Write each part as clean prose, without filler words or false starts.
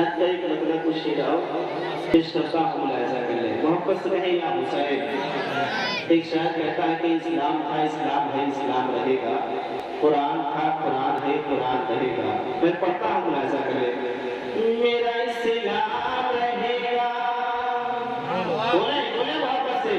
याद का एक मतलब कुछ शिराओ इस शब्द का मुलायजा कर ले मोहब्बत से कहे या हुसैन। एक शायर कहता है कि इस्लाम था इस्लाम है इस्लाम रहेगा, कुरान था कुरान है कुरान रहेगा। मैं पढ़ता हूँ मुलायजा कर ले। मेरा इस्लाम रहेगा, बोले बोले मोहब्बत से।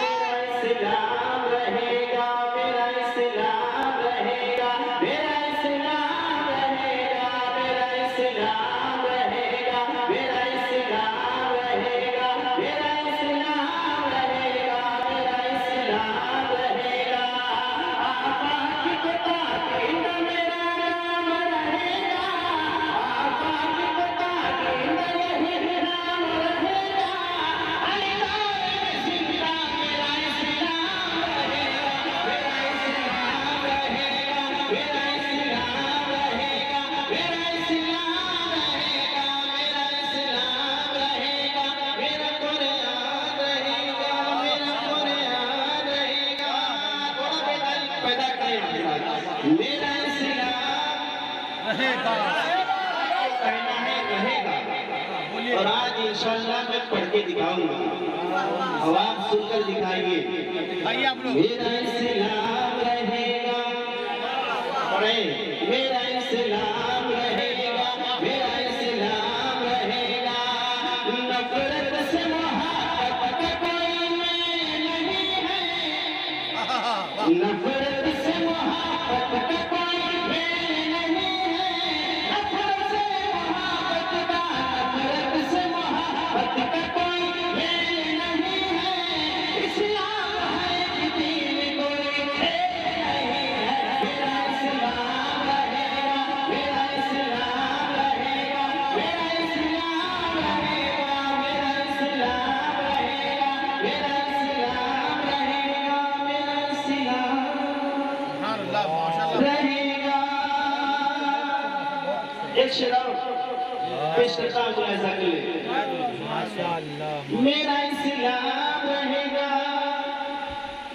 मेरा इस्लाम रहेगा, मेरा इस्लाम रहेगा, मेरा इस्लाम रहेगा, मेरा इस्लाम रहेगा, मेरा इस्लाम रहेगा, मेरा इस्लाम रहेगा, मेरा इस्लाम रहेगा। आका की ताकीद मेरा नाम रहेगा, आका की ताकीद यही नाम रहेगा। अल्लाह जिंदा मेरा इस्लाम रहेगा, मेरा इस्लाम रहेगा, मेरा इस्लाम रहेगा, मेरा इस्लाम रहेगा, मेरा इस्लाम रहेगा, मेरा कुरान रहेगा, मेरा कुरान रहेगा। थोड़ा बेदारी पैदा करें, मेरा इस्लाम रहेगा, कहना है रहेगा। और आज इंशाअल्लाह मैं पढ़ के दिखाऊंगा और आप सुनकर दिखाइए। आइए आप लोग। मेरा इस्लाम रहेगा, पढ़े। मेरा इस्लाम रहेगा, मेरा इस्लाम रहेगा। नफरत से मोहब्बत का कोई मेल नहीं है, नफरत से मोहब्बत का कोई मेल नहीं है। नफरत से मोहब्बत का, नफरत से मोहब्बत का कोई मेल नहीं है। इस्लाम है कि दीन कोई खेल नहीं है। मेरा इस्लाम रहेगा, मेरा इस्लाम रहेगा, मेरा इस्लाम रहेगा, मेरा इस्लाम रहेगा, मेरा इस्लाम रहेगा, मेरा इस्लाम अल्लाह माशाअल्लाह। रहेगा। एक शराब पेश करता हूँ मुलायजा के लिए। माशाअल्लाह। मेरा इस्लाम रहेगा,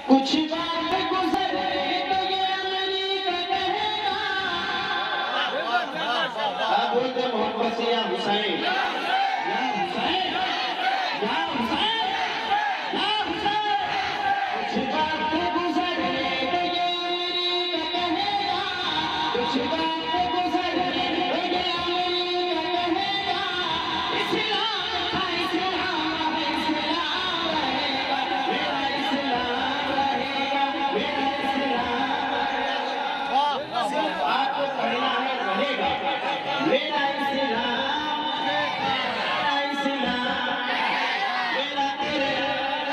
कुछ बात गुजरे तो ये अमरीका कहेगा। आप बोलते मोहब्बत से या हुसैन, या हुसैन, या हुसैन, या हुसैन। कुछ बात गुजरे तो ये अमरीका कहेगा, कुछ बात गुजरे तो ये अमरीका कहेगा। इस्लाम था इस्लाम है इस्लाम रहेगा, मेरा इस्लाम रहेगा, मेरा इस्लाम रहेगा। आपको पढ़ना है रहेगा। मेरा इस्लाम, मेरा इस्लाम, मेरा कुरान।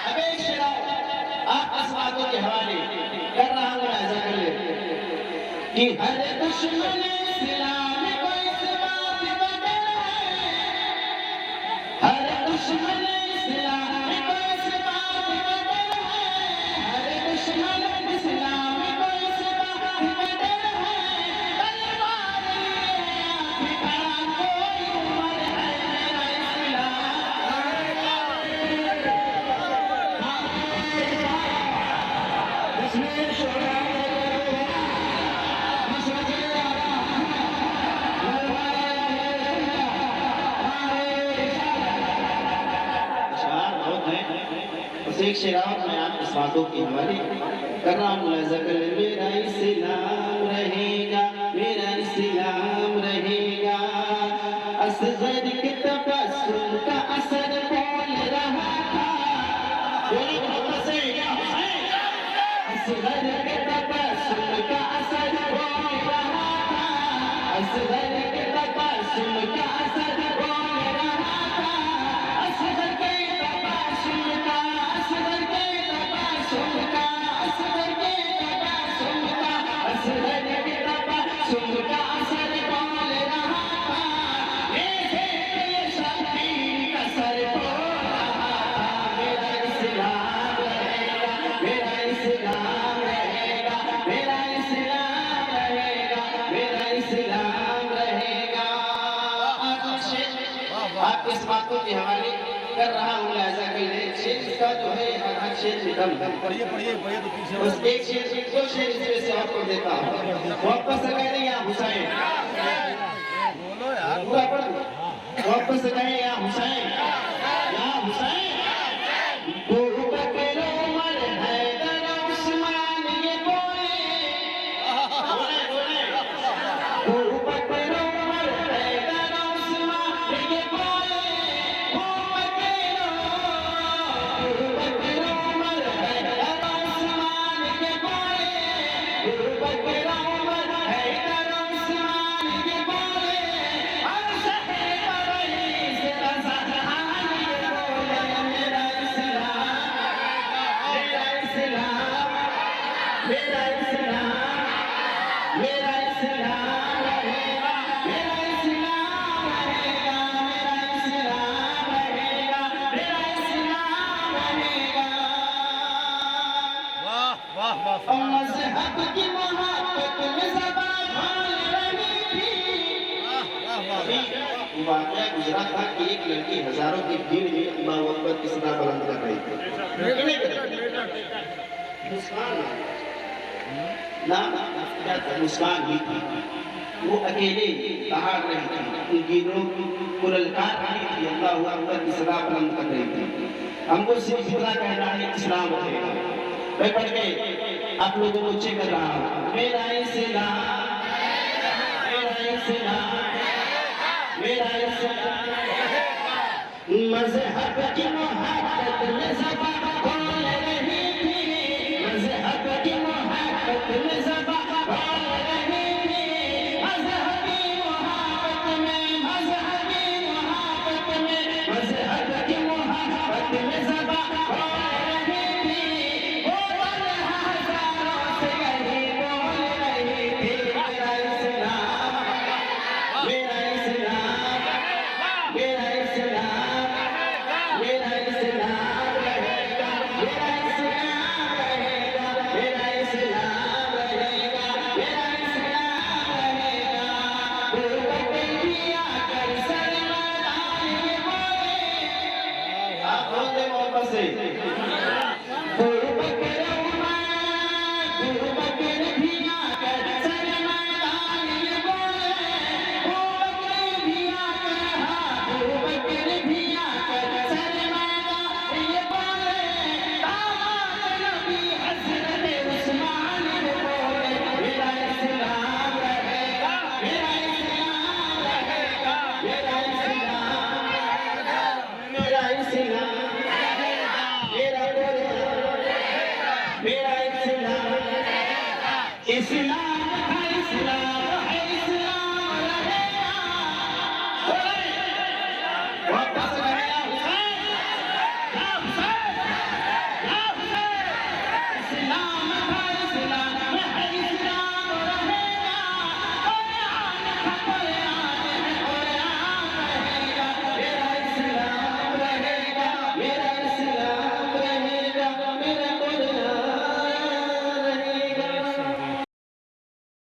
अबे शराब आप इस बातों के हवाले कर रहा हूँ ऐसा कर ले कि हर दुश्मन इस्लाम को इस बात का डर है, हर दुश्मन इस्लाम को इस बात का डर है, हर दुश्मन इस्लाम को इस बात का डर है। तलवार लिए आंखें खड़ा कोई उम्र है, मेरा इस्लाम। इसमें शोरा एक शेरावत में आप इस बातों की हवाले कर रहा हूँ मुलायजा कर ले। मेरा इस्लाम रहेगा, मेरा इस्लाम रहेगा। असगर के तबस्सुम का असर बोल रहा था, बोलो मोहब्बत से या हुसैन। असगर के तबस्सुम का असर बोल रहा था, असगर के तबस्सुम का असर बोल रहा था। असगर के तबस्सुम का, असगर के तबस्सुम का, असगर के तबस्सुम का, असगर के तबस्सुम का असर बोल रहा था। ये शक्ति का सर बोल रहा था। मेरा इस्लाम रहेगा, मेरा इस्लाम रहेगा, मेरा इस्लाम रहेगा, मेरा इस्लाम रहेगा। आप इस बातों के हवाले कर रहा हूँ ऐसा कर ले। शेर इसका जो है आधा शेर निकल है। पढ़िए पढ़िए पढ़िए तो पीछे बस एक शेर दो शेर इसमें से आपको देता हूँ। वापस से कह रही हैं हुसैन बोलो यार। पूरा मोहब्बत से कहें या हुसैन, या हुसैन। अबू बकर उमर हैदर उस्मान ये बोले, बोले बोले। अबू बकर उमर हैदर उस्मान ये बोले, अबू बकर उमर हैदर उस्मान ये बोले, अबू बकर उमर हैदर उस्मान ये बोले। और शहे रईस रज़ान ये बोले, मेरा इस्लाम, मेरा इस्लाम, मेरा इस्लाम, मेरा इस्लाम रहेगा, मेरा इस्लाम रहेगा, मेरा इस्लाम रहेगा, मेरा इस्लाम रहेगा। वाह वाह वाह और मज़हब की मोहब्बत में ज़बान ढाल रही थी। वाह वाह अभी वाक़या गुजरा था कि एक लड़की हजारों की भीड़ में अल्लाहू अकबर की सदा बुलंद कर रही थी। मुस्कान नाम क्या था? मुस्कान ही थी। वो अकेले दहाड़ रही थी, उनकी रूह पुरलकार रही थी, अल्लाहू अकबर की सदा बुलंद कर रही थी। हमको सिर्फ इतना कहना है, इस्लाम रहेगा। मैं पढ़ के आप लोगों को चेक कर रहा हूँ। मेरा इस्लाम, मेरा इस्लाम, मेरा इस्लाम। मज़हब की मोहब्बत में ज़बान खोल रही थी, मज़हब की मोहब्बत में ज़बान खोल रही थी। मज़हबी मोहब्बत में, मज़हबी मोहब्बत में, मज़हब की मोहब्बत में ज़बान खोल रही थी। वो तन्हा हज़ारों से यही बोल रही थी, मेरा इस्लाम, मेरा इस्लाम, मेरा इस्लाम, मेरा इस्लाम रहेगा, मेरा इस्लाम रहेगा, मेरा इस्लाम रहेगा, मेरा इस्लाम रहेगा। अबू बकर भी आकर सरमदान ये बोले, आप बोल दे मोहब्बत से।